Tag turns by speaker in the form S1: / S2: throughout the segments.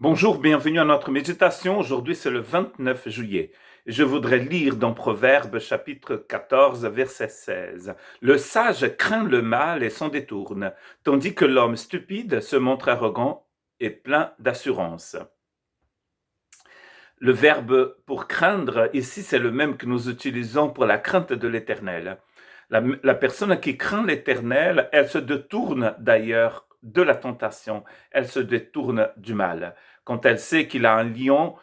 S1: Bonjour, bienvenue à notre méditation. Aujourd'hui, c'est le 29 juillet. Je voudrais lire dans Proverbes chapitre 14, verset 16. Le sage craint le mal et s'en détourne, tandis que l'homme stupide se montre arrogant et plein d'assurance. Le verbe pour craindre, ici, c'est le même que nous utilisons pour la crainte de l'Éternel. La personne qui craint l'Éternel, elle se détourne d'ailleurs de la tentation, elle se détourne du mal. Quand elle sait qu'il a un lion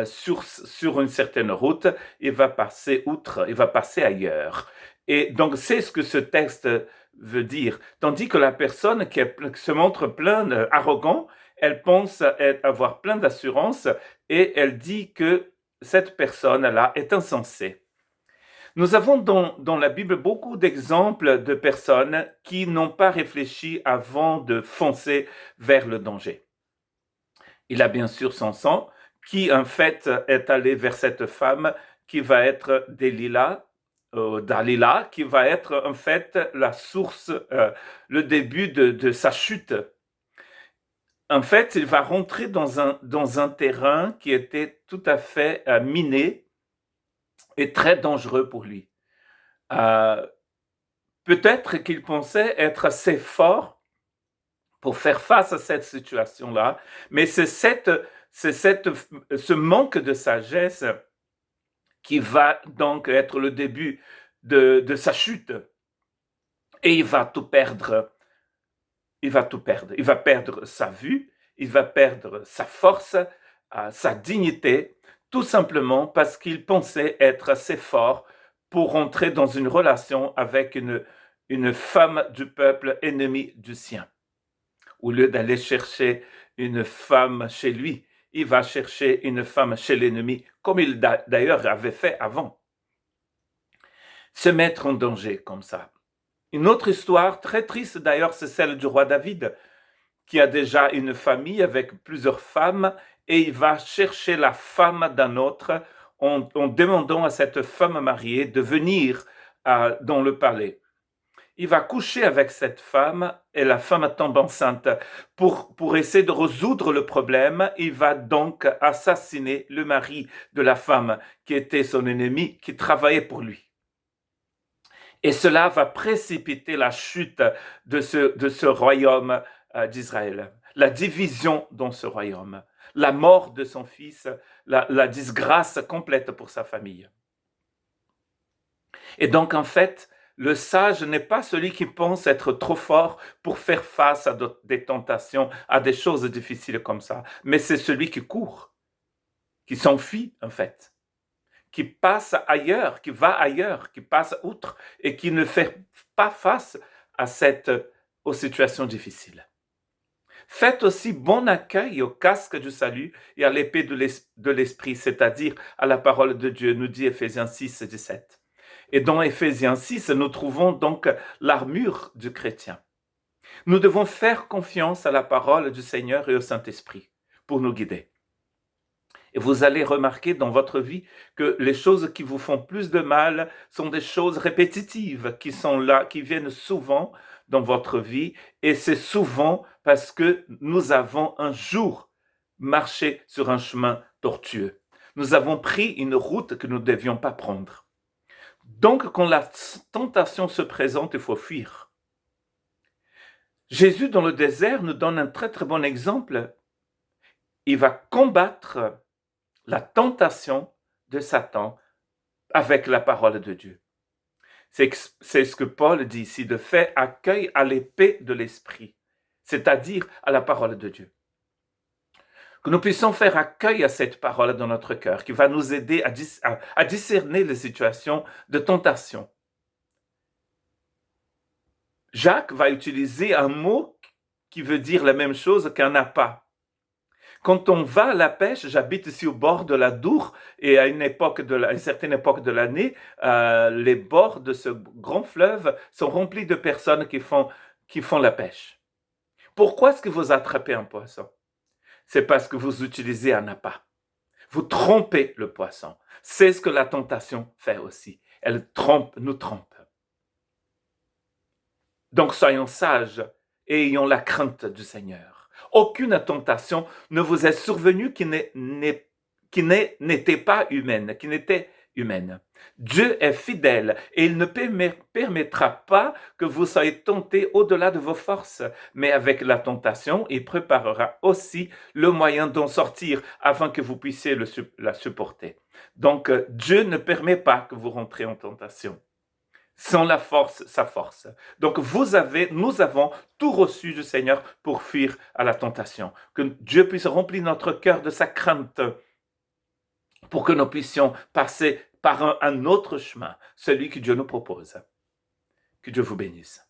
S1: sur une certaine route, il va passer outre, il va passer ailleurs. Et donc, c'est ce que ce texte veut dire. Tandis que la personne qui se montre plein arrogant, elle pense avoir plein d'assurance et elle dit que cette personne-là est insensée. Nous avons dans la Bible beaucoup d'exemples de personnes qui n'ont pas réfléchi avant de foncer vers le danger. Il a bien sûr Samson qui en fait est allé vers cette femme qui va être Dalila, qui va être en fait la source, le début de sa chute. En fait, il va rentrer dans un terrain qui était tout à fait miné et très dangereux pour lui. Euh, Peut-être qu'il pensait être assez fort pour faire face à cette situation-là, mais c'est ce manque de sagesse qui va donc être le début de sa chute. Et il va tout perdre. Il va tout perdre. Il va perdre sa vue, il va perdre sa force, sa dignité, tout simplement parce qu'il pensait être assez fort pour entrer dans une relation avec une femme du peuple ennemie du sien. Au lieu d'aller chercher une femme chez lui, il va chercher une femme chez l'ennemi, comme il d'ailleurs avait fait avant. Se mettre en danger comme ça. Une autre histoire, très triste d'ailleurs, c'est celle du roi David, qui a déjà une famille avec plusieurs femmes, et il va chercher la femme d'un autre en demandant à cette femme mariée de venir dans le palais. Il va coucher avec cette femme et la femme tombe enceinte. Pour essayer de résoudre le problème, il va donc assassiner le mari de la femme qui était son ennemi, qui travaillait pour lui. Et cela va précipiter la chute de ce royaume d'Israël, la division dans ce royaume, la mort de son fils, la disgrâce complète pour sa famille. Et donc, en fait, le sage n'est pas celui qui pense être trop fort pour faire face à des tentations, à des choses difficiles comme ça, mais c'est celui qui court, qui s'enfuit, en fait, qui passe ailleurs, qui va ailleurs, qui passe outre et qui ne fait pas face aux situations difficiles. Faites aussi bon accueil au casque du salut et à l'épée de l'esprit, c'est-à-dire à la parole de Dieu, nous dit Éphésiens 6, 17. Et dans Éphésiens 6, nous trouvons donc l'armure du chrétien. Nous devons faire confiance à la parole du Seigneur et au Saint-Esprit pour nous guider. Et vous allez remarquer dans votre vie que les choses qui vous font plus de mal sont des choses répétitives qui sont là, qui viennent souvent dans votre vie. Et c'est souvent parce que nous avons un jour marché sur un chemin tortueux. Nous avons pris une route que nous ne devions pas prendre. Donc, quand la tentation se présente, il faut fuir. Jésus, dans le désert, nous donne un très très bon exemple. Il va combattre la tentation de Satan avec la parole de Dieu. C'est ce que Paul dit ici, de faire accueil à l'épée de l'esprit, c'est-à-dire à la parole de Dieu. Que nous puissions faire accueil à cette parole dans notre cœur, qui va nous aider à discerner les situations de tentation. Jacques va utiliser un mot qui veut dire la même chose qu'un appât. Quand on va à la pêche, j'habite ici au bord de la Dour, et à une certaine époque de l'année, les bords de ce grand fleuve sont remplis de personnes qui font la pêche. Pourquoi est-ce que vous attrapez un poisson? C'est parce que vous utilisez un appât. Vous trompez le poisson. C'est ce que la tentation fait aussi. Elle nous trompe. Donc soyons sages et ayons la crainte du Seigneur. Aucune tentation ne vous est survenue n'était pas humaine, qui n'était humaine. Dieu est fidèle et il ne permettra pas que vous soyez tentés au-delà de vos forces, mais avec la tentation, il préparera aussi le moyen d'en sortir afin que vous puissiez la supporter. Donc, Dieu ne permet pas que vous rentrez en tentation. Sans la force, sa force. Donc nous avons tout reçu du Seigneur pour fuir à la tentation. Que Dieu puisse remplir notre cœur de sa crainte pour que nous puissions passer par un autre chemin, celui que Dieu nous propose. Que Dieu vous bénisse.